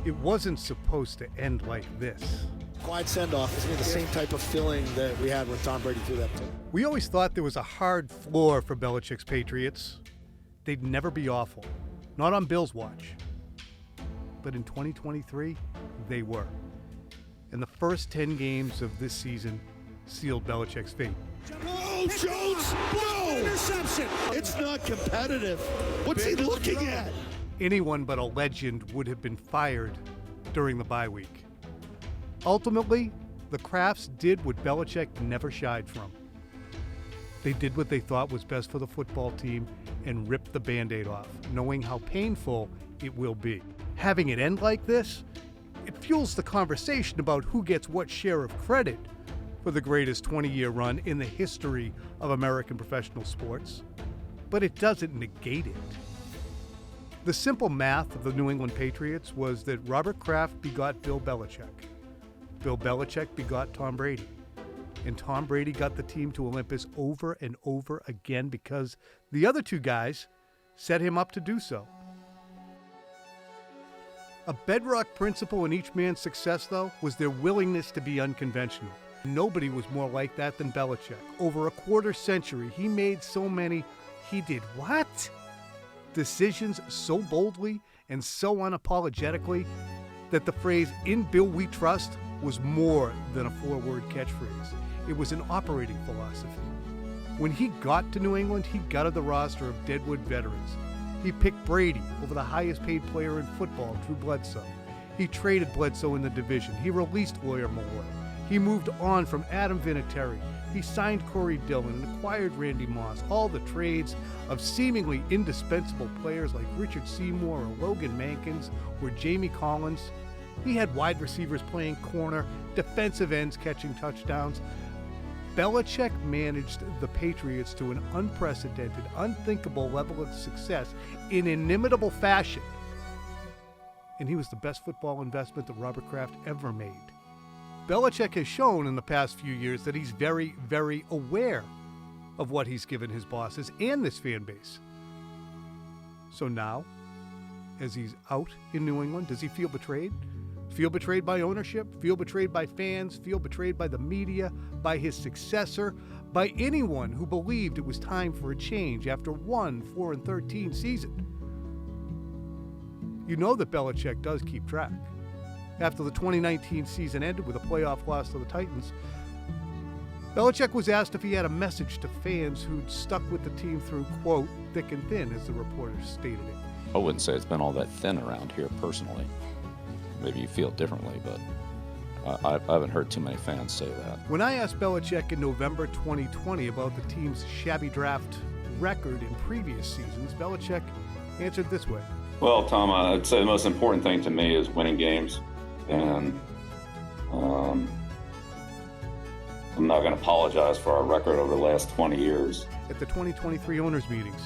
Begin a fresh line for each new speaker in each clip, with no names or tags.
It wasn't supposed to end like this.
Quiet send-off is the same type of feeling that we had when Tom Brady threw that to him.
We always thought there was a hard floor for Belichick's Patriots. They'd never be awful. Not on Bill's watch. But in 2023, they were. And the first 10 games of this season sealed Belichick's fate.
No, Jones! No! Interception! It's not competitive. What's he looking at?
Anyone but a legend would have been fired during the bye week. Ultimately, the Krafts did what Belichick never shied from. They did what they thought was best for the football team and ripped the Band-Aid off, knowing how painful it will be. Having it end like this, it fuels the conversation about who gets what share of credit for the greatest 20-year run in the history of American professional sports. But it doesn't negate it. The simple math of the New England Patriots was that Robert Kraft begot Bill Belichick. Bill Belichick begot Tom Brady. And Tom Brady got the team to Olympus over and over again because the other two guys set him up to do so. A bedrock principle in each man's success, though, was their willingness to be unconventional. Nobody was more like that than Belichick. Over a quarter century, he made so many, he did what? Decisions so boldly and so unapologetically that the phrase, "In Bill we trust," was more than a four-word catchphrase. It was an operating philosophy. When he got to New England, he gutted the roster of deadwood veterans. He picked Brady over the highest-paid player in football, Drew Bledsoe. He traded Bledsoe in the division. He released Lawyer Malloy. He moved on from Adam Vinatieri. He signed Corey Dillon and acquired Randy Moss. All the trades of seemingly indispensable players like Richard Seymour or Logan Mankins or Jamie Collins. He had wide receivers playing corner, defensive ends catching touchdowns. Belichick managed the Patriots to an unprecedented, unthinkable level of success in inimitable fashion. And he was the best football investment that Robert Kraft ever made. Belichick has shown in the past few years that he's very, very aware of what he's given his bosses and this fan base. So now, as he's out in New England, does he feel betrayed? Feel betrayed by ownership? Feel betrayed by fans? Feel betrayed by the media? By his successor? By anyone who believed it was time for a change after one 4-13 season? You know that Belichick does keep track. After the 2019 season ended with a playoff loss to the Titans, Belichick was asked if he had a message to fans who'd stuck with the team through, quote, thick and thin, as the reporter stated it.
I wouldn't say it's been all that thin around here personally. Maybe you feel differently, but I haven't heard too many fans say that.
When I asked Belichick in November 2020 about the team's shabby draft record in previous seasons, Belichick answered this way.
Well, Tom, I'd say the most important thing to me is winning games. And I'm not going to apologize for our record over the last 20 years.
At the 2023 owners' meetings,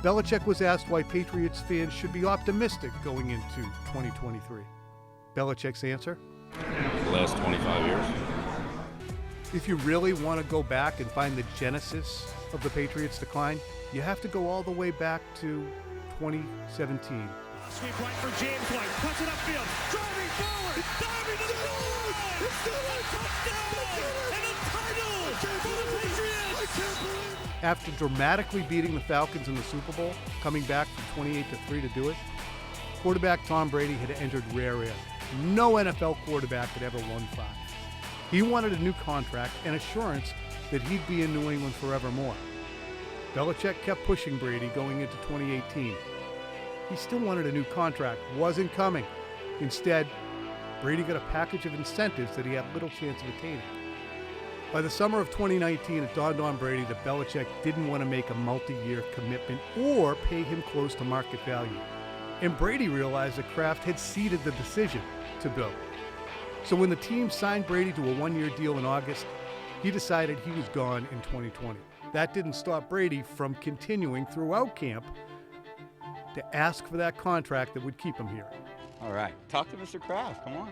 Belichick was asked why Patriots fans should be optimistic going into 2023. Belichick's answer?
The last 25 years.
If you really want to go back and find the genesis of the Patriots' decline, you have to go all the way back to 2017.
Sweep right for James White, cuts it upfield, driving forward, diving to the goal! It's still a touchdown! And a title for the Patriots!
After dramatically beating the Falcons in the Super Bowl, coming back from 28-3 to do it, quarterback Tom Brady had entered rare air. No NFL quarterback had ever won 5. He wanted a new contract and assurance that he'd be in New England forevermore. Belichick kept pushing Brady going into 2018. He still wanted a new contract, wasn't coming. Instead, Brady got a package of incentives that he had little chance of attaining. By the summer of 2019, it dawned on Brady that Belichick didn't want to make a multi-year commitment or pay him close to market value. And Brady realized that Kraft had ceded the decision to Bill. So when the team signed Brady to a one-year deal in August, he decided he was gone in 2020. That didn't stop Brady from continuing throughout camp to ask for that contract that would keep him here.
All right, talk to Mr. Kraft, come on.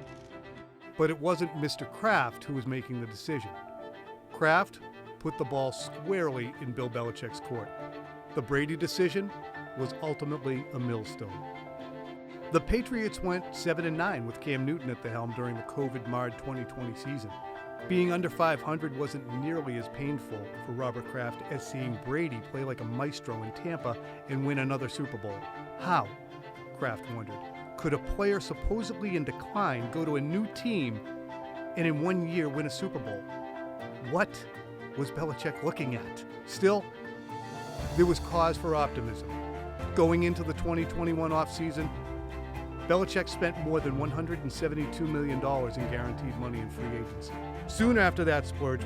But it wasn't Mr. Kraft who was making the decision. Kraft put the ball squarely in Bill Belichick's court. The Brady decision was ultimately a millstone. The Patriots went 7-9 with Cam Newton at the helm during the COVID-marred 2020 season. Being under 500 wasn't nearly as painful for Robert Kraft as seeing Brady play like a maestro in Tampa and win another Super Bowl. How, Kraft wondered, could a player supposedly in decline go to a new team and in 1 year win a Super Bowl? What was Belichick looking at? Still, there was cause for optimism. Going into the 2021 offseason, Belichick spent more than $172 million in guaranteed money in free agency. Soon after that splurge,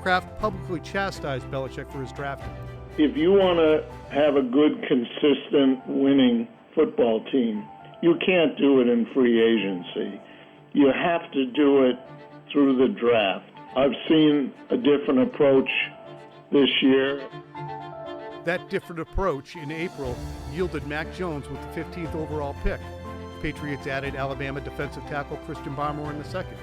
Kraft publicly chastised Belichick for his drafting.
If you want to have a good, consistent, winning football team, you can't do it in free agency. You have to do it through the draft. I've seen a different approach this year.
That different approach in April yielded Mac Jones with the 15th overall pick. Patriots added Alabama defensive tackle Christian Barmore in the second.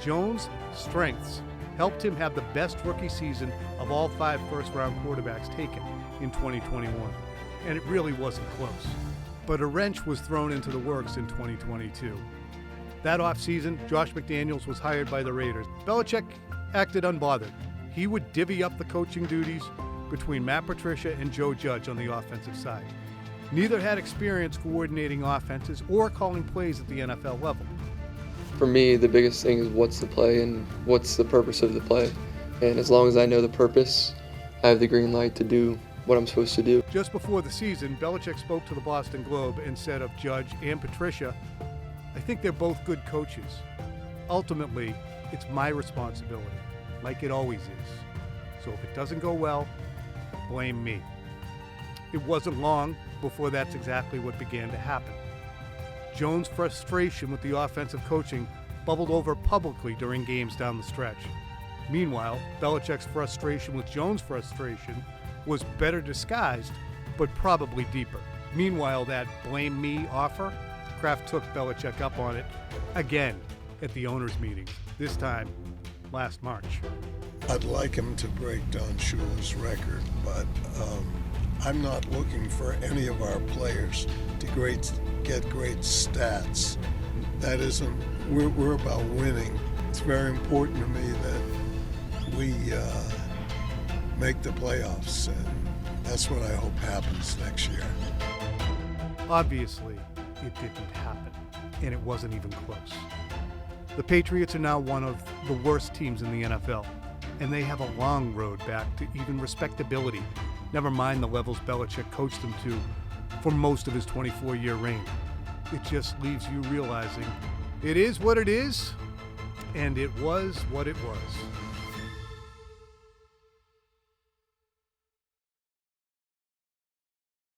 Jones' strengths helped him have the best rookie season of all 5 first-round quarterbacks taken in 2021, and it really wasn't close. But a wrench was thrown into the works in 2022. That offseason, Josh McDaniels was hired by the Raiders. Belichick acted unbothered. He would divvy up the coaching duties between Matt Patricia and Joe Judge on the offensive side. Neither had experience coordinating offenses or calling plays at the NFL level.
For me, the biggest thing is what's the play and what's the purpose of the play. And as long as I know the purpose, I have the green light to do what I'm supposed to do.
Just before the season, Belichick spoke to the Boston Globe and said of Judge and Patricia, "I think they're both good coaches. Ultimately, it's my responsibility, like it always is. So if it doesn't go well, blame me." It wasn't long before that's exactly what began to happen. Jones' frustration with the offensive coaching bubbled over publicly during games down the stretch. Meanwhile, Belichick's frustration with Jones' frustration was better disguised, but probably deeper. Meanwhile, that blame me offer, Kraft took Belichick up on it again at the owners' meeting, this time last March.
I'd like him to break Don Shula's record, but I'm not looking for any of our players to get great stats. That isn't, we're about winning. It's very important to me that we make the playoffs, and that's what I hope happens next year.
Obviously, it didn't happen, and it wasn't even close. The Patriots are now one of the worst teams in the NFL, and they have a long road back to even respectability, never mind the levels Belichick coached them to for most of his 24-year reign. It just leaves you realizing it is what it is, and it was what it was.